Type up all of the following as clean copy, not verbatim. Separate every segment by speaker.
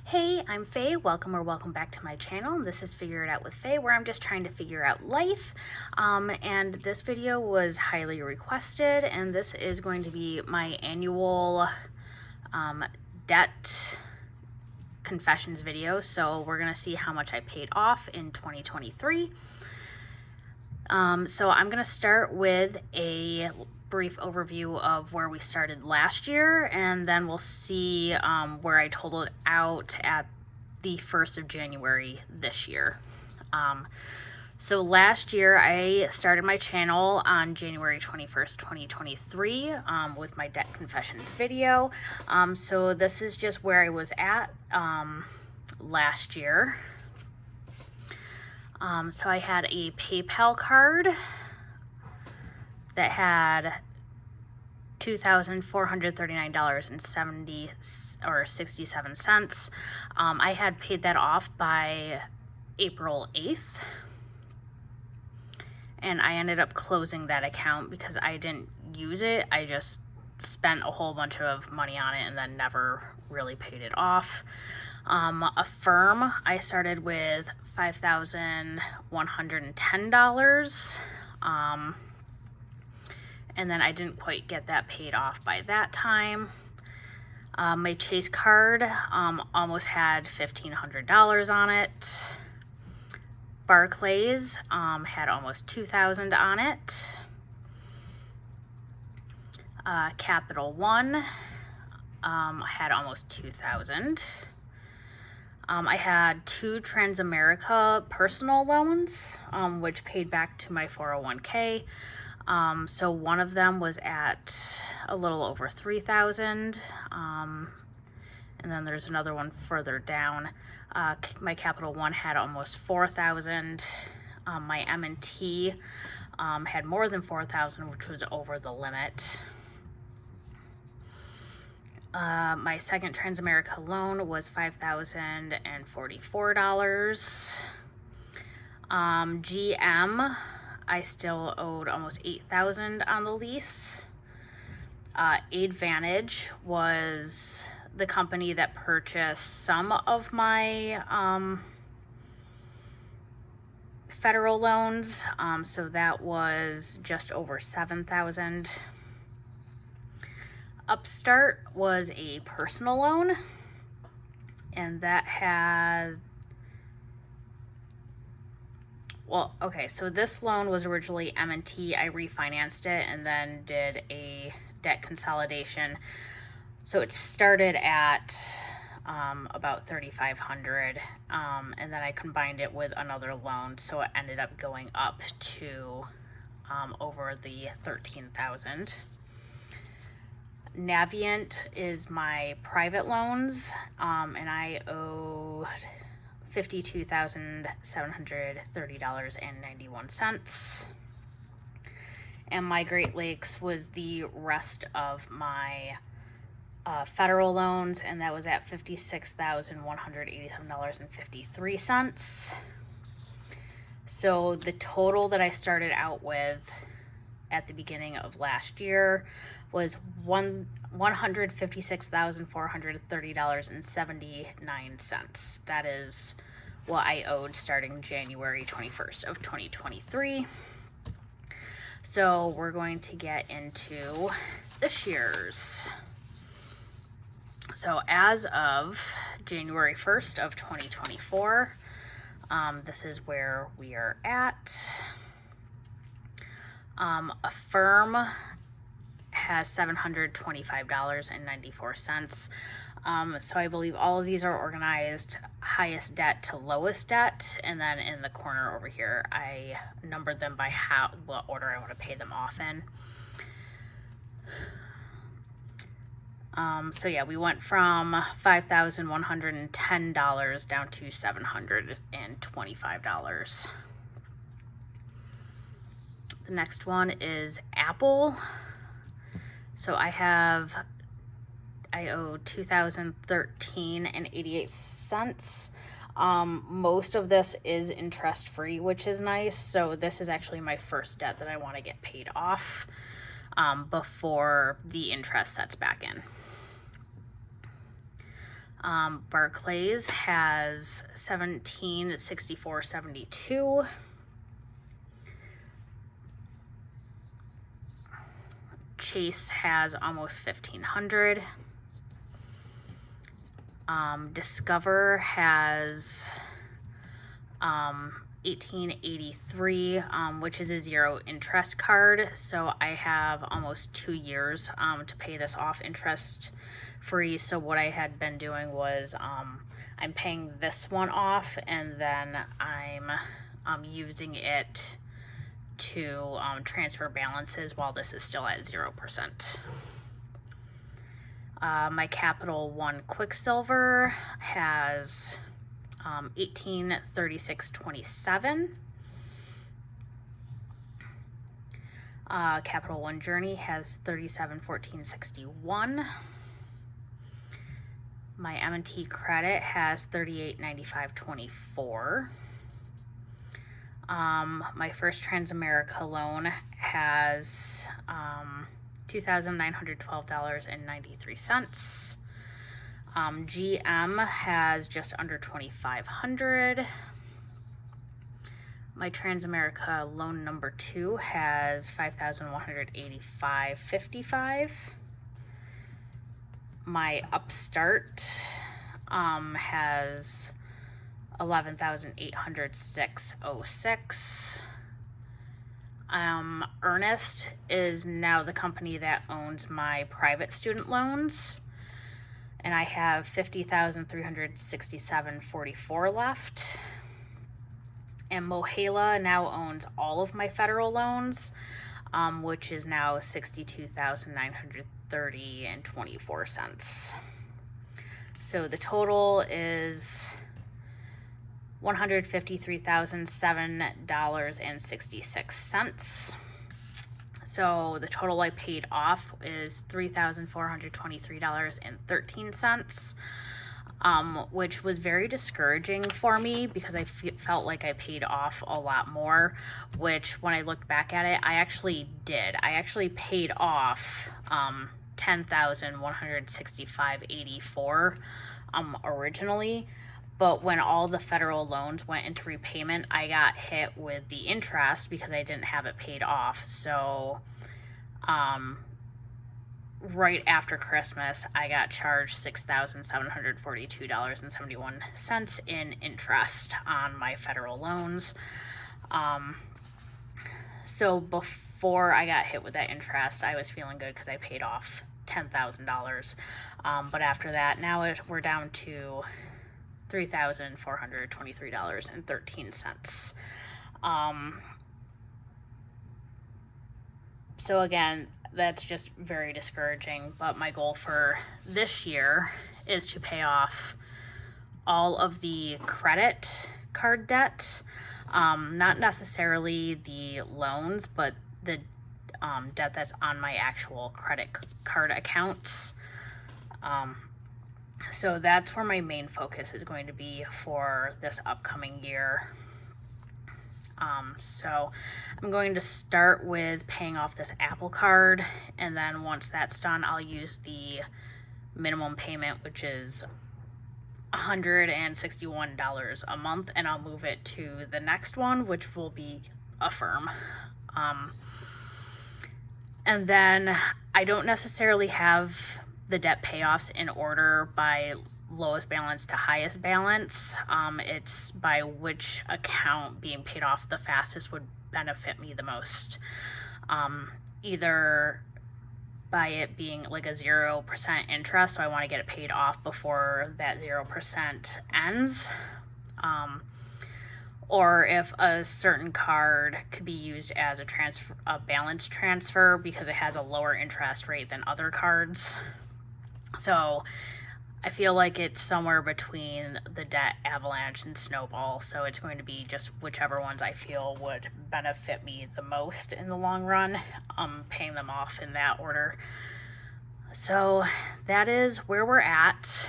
Speaker 1: Hey, I'm Faye. Welcome or welcome back to my channel. This is Figure It Out with Faye, where I'm just trying to figure out life. And this video was highly requested, and this is going to be my annual debt confessions video. So we're going to see how much I paid off in 2023. So I'm going to start with a brief overview of where we started last year, and then we'll see where I totaled out at the 1st of January this year. So last year I started my channel on January 21st, 2023 with my debt confessions video. So this is just where I was at last year. So I had a PayPal card that had $2,439.67. I had paid that off by April 8th, and I ended up closing that account because I didn't use it. I just spent a whole bunch of money on it and then never really paid it off. Affirm, I started with $5,110. And then I didn't quite get that paid off by that time. My Chase card almost had $1,500 on it. Barclays had almost $2,000 on it. Capital One had almost $2,000. I had 2 Transamerica personal loans, which paid back to my 401k. So one of them was at a little over $3,000, and then there's another one further down. My Capital One had almost $4,000. My M&T had more than $4,000, which was over the limit. My second Transamerica loan was $5,044. GM, I still owed almost $8,000 on the lease. Advantage was the company that purchased some of my federal loans, so that was just over $7,000. Upstart was a personal loan, and that had, well, okay, so this loan was originally M&T. I refinanced it and then did a debt consolidation. So it started at about $3,500, and then I combined it with another loan, so it ended up going up to over the $13,000. Navient is my private loans, and I owed $52,730.91. And my Great Lakes was the rest of my federal loans, and that was at $56,187.53. So the total that I started out with at the beginning of last year was $156,430.79. That is what I owed starting January 21st of 2023. So we're going to get into this year's. So as of January 1st of 2024, this is where we are at. Affirm has $725.94. So I believe all of these are organized highest debt to lowest debt, and then in the corner over here I numbered them by what order I want to pay them off in. So yeah, we went from $5,110 down to $725. The next one is Apple. So I owe $2,013.88. Most of this is interest free, which is nice. So this is actually my first debt that I want to get paid off before the interest sets back in. Barclays has 1764.72. Chase has almost 1500. Discover has 1883, which is a zero interest card. So I have almost 2 years to pay this off interest free. So what I had been doing was I'm paying this one off, and then I'm using it to transfer balances while this is still at 0%. My Capital One Quicksilver has 1836.27. Capital One Journey has 3714.61. My M&T Credit has 3895.24. My First Transamerica loan has $2,912.93. GM has just under 2,500. My Transamerica loan number 2 has 5,185.55. My Upstart has 11,806.06. Earnest is now the company that owns my private student loans, and I have 50,367.44 left. And Mohela now owns all of my federal loans, which is now 62,930.24. So the total is $153,007.66. So the total I paid off is $3,423.13, which was very discouraging for me because I felt like I paid off a lot more, which when I looked back at it, I actually did. I actually paid off $10,165.84 originally. But when all the federal loans went into repayment, I got hit with the interest because I didn't have it paid off. So right after Christmas, I got charged $6,742.71 in interest on my federal loans. So before I got hit with that interest, I was feeling good because I paid off $10,000. But after that, now we're down to $3,423.13. So again, that's just very discouraging, but my goal for this year is to pay off all of the credit card debt, not necessarily the loans, but the debt that's on my actual credit card accounts. So that's where my main focus is going to be for this upcoming year. So I'm going to start with paying off this Apple Card, and then once that's done, I'll use the minimum payment, which is $161 a month, and I'll move it to the next one, which will be Affirm. And then I don't necessarily have the debt payoffs in order by lowest balance to highest balance. It's by which account being paid off the fastest would benefit me the most. Either by it being like a 0% interest, so I want to get it paid off before that 0% ends. Or if a certain card could be used as a balance transfer because it has a lower interest rate than other cards. So I feel like it's somewhere between the debt avalanche and snowball, so it's going to be just whichever ones I feel would benefit me the most in the long run, paying them off in that order. So that is where we're at.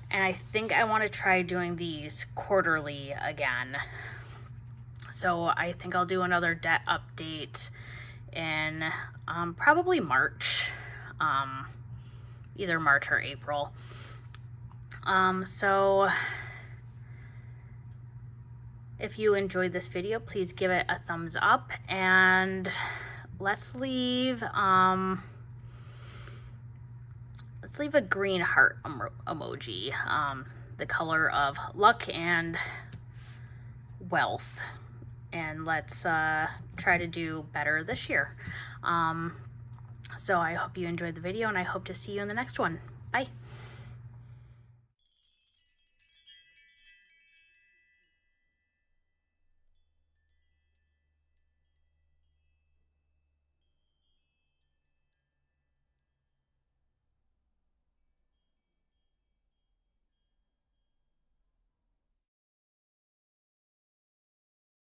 Speaker 1: And I think I want to try doing these quarterly again. So I think I'll do another debt update in probably March. either March or April. So if you enjoyed this video, please give it a thumbs up, and let's leave a green heart emoji, the color of luck and wealth, and let's try to do better this year. So I hope you enjoyed the video, and I hope to see you in the next one. Bye.